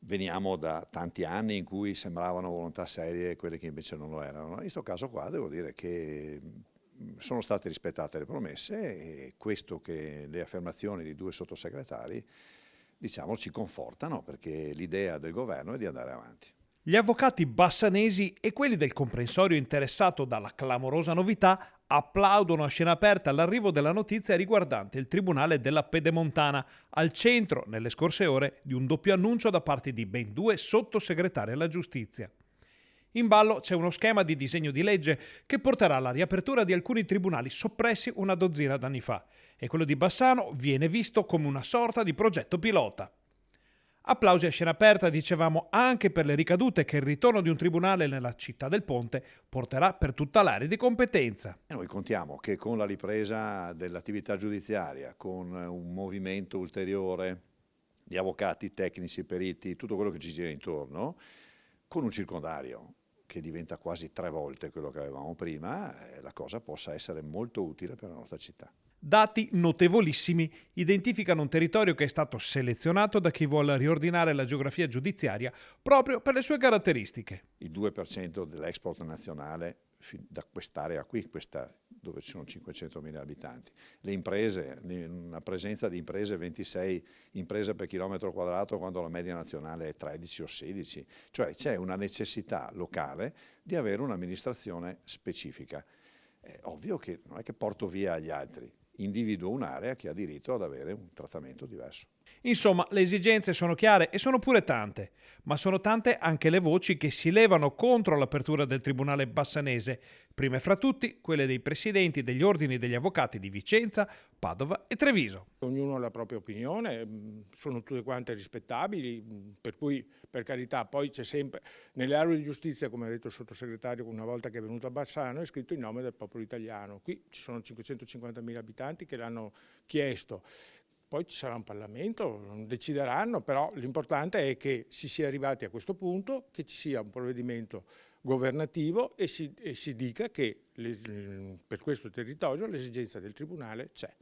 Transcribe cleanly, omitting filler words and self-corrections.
Veniamo da tanti anni in cui sembravano volontà serie quelle che invece non lo erano. In questo caso qua devo dire che sono state rispettate le promesse e questo che le affermazioni di due sottosegretari, diciamo, ci confortano perché l'idea del governo è di andare avanti. Gli avvocati bassanesi e quelli del comprensorio interessato dalla clamorosa novità applaudono a scena aperta l'arrivo della notizia riguardante il Tribunale della Pedemontana, al centro, nelle scorse ore, di un doppio annuncio da parte di ben due sottosegretari alla giustizia. In ballo c'è uno schema di disegno di legge che porterà alla riapertura di alcuni tribunali soppressi una dozzina d'anni fa e quello di Bassano viene visto come una sorta di progetto pilota. Applausi a scena aperta, dicevamo, anche per le ricadute che il ritorno di un tribunale nella città del Ponte porterà per tutta l'area di competenza. E noi contiamo che con la ripresa dell'attività giudiziaria, con un movimento ulteriore di avvocati, tecnici, periti, tutto quello che ci gira intorno, con un circondario che diventa quasi 3 volte quello che avevamo prima, la cosa possa essere molto utile per la nostra città. Dati notevolissimi identificano un territorio che è stato selezionato da chi vuole riordinare la geografia giudiziaria proprio per le sue caratteristiche. Il 2% dell'export nazionale da quest'area qui, questa dove ci sono 500.000 abitanti. Le imprese, una presenza di imprese, 26 imprese per chilometro quadrato quando la media nazionale è 13 o 16, cioè c'è una necessità locale di avere un'amministrazione specifica. È ovvio che non è che porto via agli altri, individuo un'area che ha diritto ad avere un trattamento diverso. Insomma, le esigenze sono chiare e sono pure tante, ma sono tante anche le voci che si levano contro l'apertura del Tribunale bassanese, prime fra tutti quelle dei presidenti degli ordini degli avvocati di Vicenza, Padova e Treviso. Ognuno ha la propria opinione, sono tutte quante rispettabili, per cui per carità poi c'è sempre, nelle aule di giustizia, come ha detto il sottosegretario una volta che è venuto a Bassano, è scritto il nome del popolo italiano. Qui ci sono 550.000 abitanti che l'hanno chiesto. Poi ci sarà un Parlamento, decideranno, però l'importante è che si sia arrivati a questo punto, che ci sia un provvedimento governativo e si dica che per questo territorio l'esigenza del Tribunale c'è.